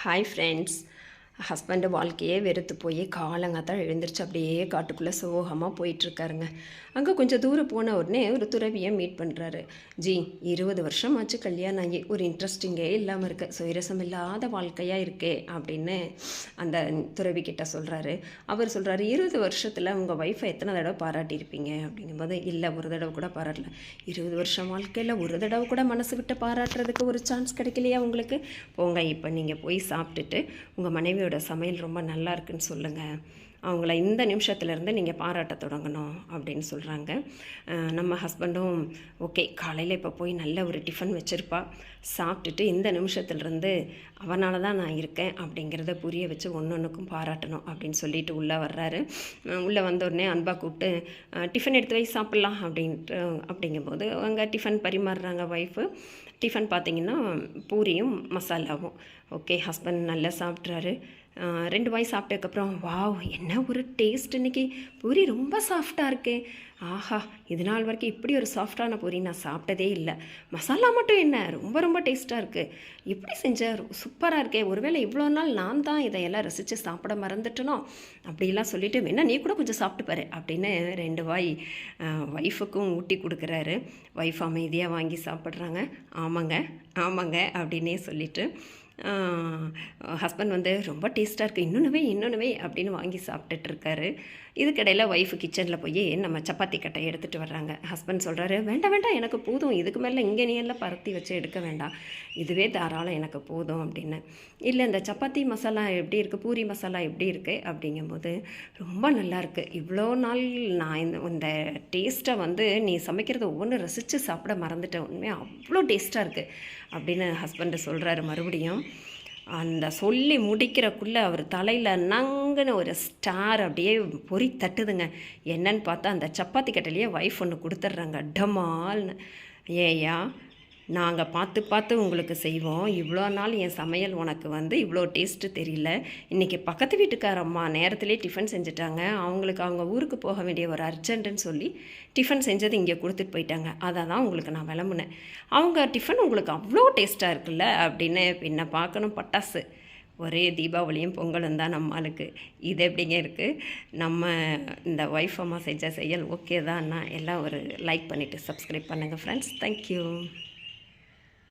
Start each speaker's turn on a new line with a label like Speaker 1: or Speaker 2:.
Speaker 1: Hi friends. Husband வாழ்க்கையே வெறுத்து போய் காலங்காத்தால் எழுந்திரிச்சு அப்படியே காட்டுக்குள்ளே சோகமாக போயிட்டுருக்காருங்க. அங்கே கொஞ்சம் தூரம் போன உடனே ஒரு துறவியை மீட் பண்ணுறாரு. ஜி 20 வருஷம் ஆச்சு கல்யாணம் ஆகி, ஒரு இன்ட்ரெஸ்டிங்கே இல்லாமல் இருக்கு, சுயரசம் இல்லாத வாழ்க்கையாக இருக்கே அப்படின்னு அந்த துறவி கிட்ட சொல்கிறாரு. அவர் சொல்கிறாரு, 20 வருஷத்தில் உங்கள் ஒய்ஃபை எத்தனை தடவை பாராட்டியிருப்பீங்க அப்படிங்கும்போது, இல்லை ஒரு தடவை கூட பாராட்டல. 20 வருஷம் வாழ்க்கையில் ஒரு தடவை கூட மனசு விட்டு பாராட்டுறதுக்கு ஒரு சான்ஸ் கிடைக்கலையா உங்களுக்கு? போங்க, இப்போ நீங்கள் போய் சாப்பிட்டுட்டு உங்கள் மனைவியோட சமையல் ரொம்ப நல்லா இருக்குன்னு சொல்லுங்கள், அவங்கள இந்த நிமிஷத்துலேருந்து நீங்கள் பாராட்ட தொடங்கணும் அப்படின்னு சொல்கிறாங்க. நம்ம ஹஸ்பண்டும் ஓகே, காலையில் இப்போ போய் நல்ல ஒரு டிஃபன் வச்சுருப்பா, சாப்பிட்டுட்டு இந்த நிமிஷத்துலேருந்து அவனால தான் நான் இருக்கேன் அப்படிங்கிறத புரிய வச்சு ஒன்றுக்கும் பாராட்டணும் அப்படின்னு சொல்லிட்டு உள்ளே வர்றாரு. உள்ளே வந்தோடனே அன்பாக கூப்பிட்டு டிஃபன் எடுத்து வை சாப்பிட்லாம் அப்படிங்கும்போது அங்கே டிஃபன் பரிமாறுறாங்க ஒய்ஃபு. டிஃபன் பார்த்திங்கன்னா பூரியும் மசாலாவும். ஓகே, ஹஸ்பண்ட் நல்லா சாப்பிட்றாரு. 2 வாய் சாப்பிட்டதுக்கப்புறம், வாவ் என்ன ஒரு டேஸ்ட், இன்றைக்கி பூரி ரொம்ப சாஃப்டாக இருக்கே, ஆஹா இது நாள் வரைக்கும் இப்படி ஒரு சாஃப்டான பூரி நான் சாப்பிட்டதே இல்லை, மசாலா மட்டும் என்ன ரொம்ப ரொம்ப டேஸ்ட்டாக இருக்குது, எப்படி செஞ்ச சூப்பராக இருக்கே, ஒருவேளை இவ்வளோ நாள் நான் தான் இதையெல்லாம் ரசித்து சாப்பிட மறந்துட்டனோ அப்படிலாம் சொல்லிவிட்டு, வேணா நீ கூட கொஞ்சம் சாப்பிட்டு பாரு அப்படின்னு 2 வாய் ஒய்ஃபுக்கும் ஊட்டி கொடுக்குறாரு. ஒய்ஃப் அமைதியாக வாங்கி சாப்பிட்றாங்க. ஆமாங்க ஆமாங்க அப்படின்னே சொல்லிவிட்டு ஹஸ்பண்ட் வந்து ரொம்ப டேஸ்ட்டாக இருக்குது, இன்னொன்னுவே அப்படின்னு வாங்கி சாப்பிட்டுட்ருக்காரு. இதுக்கிடையில் ஒய்ஃபு கிச்சனில் போய் நம்ம சப்பாத்தி கட்டை எடுத்துகிட்டு வர்றாங்க. ஹஸ்பண்ட் சொல்கிறாரு, வேண்டாம் எனக்கு போதும், இதுக்கு மேலே இங்கே நீ எல்லாம் பரத்தி வச்சு எடுக்க வேண்டாம், இதுவே தாராளம் எனக்கு போதும் அப்படின்னு. இல்லை இந்த சப்பாத்தி மசாலா எப்படி இருக்குது, பூரி மசாலா எப்படி இருக்குது அப்படிங்கும்போது, ரொம்ப நல்லாயிருக்கு, இவ்வளோ நாள் நான் இந்த டேஸ்ட்டை வந்து நீ சமைக்கிறத ஒவ்வொன்று ரசித்து சாப்பிட மறந்துட்டேன், உண்மையாக அவ்வளோ டேஸ்ட்டாக இருக்குது அப்படின்னு ஹஸ்பண்டு சொல்கிறாரு. மறுபடியும் அந்த சொல்லி முடிக்கிறக்குள்ளே அவர் தலையில் நங்குன்னு ஒரு ஸ்டார் அப்படியே பொறி தட்டுதுங்க. என்னன்னு பார்த்தா அந்த சப்பாத்தி கட்டையிலேயே ஒய்ஃப் ஒன்று கொடுத்துட்றாங்க, டமால்னு. ஏயா நாங்கள் பார்த்து உங்களுக்கு செய்வோம், இவ்வளோ நாள் என் சமையல் உனக்கு வந்து இவ்வளோ டேஸ்ட்டு தெரியல, இன்றைக்கி பக்கத்து வீட்டுக்கார அம்மா நேரத்துலேயே டிஃபன் செஞ்சுட்டாங்க, அவங்களுக்கு அவங்க ஊருக்கு போக வேண்டிய ஒரு அர்ஜென்ட்டுன்னு சொல்லி டிஃபன் செஞ்சது இங்கே கொடுத்துட்டு போயிட்டாங்க, அதை தான் உங்களுக்கு நான் விளம்புனேன், அவங்க டிஃபன் உங்களுக்கு அவ்வளோ டேஸ்ட்டாக இருக்குல்ல அப்படின்னு. பின்ன பார்க்கணும் பட்டாசு, ஒரே தீபாவளியும் பொங்கலும் தான் நம்மளுக்கு. இது எப்படிங்க இருக்குது, நம்ம இந்த ஒய்ஃப் அம்மா செஞ்ச செயல் ஓகே தான்னா எல்லாம் ஒரு லைக் பண்ணிவிட்டு சப்ஸ்கிரைப் பண்ணுங்கள் ஃப்ரெண்ட்ஸ். தேங்க்யூ.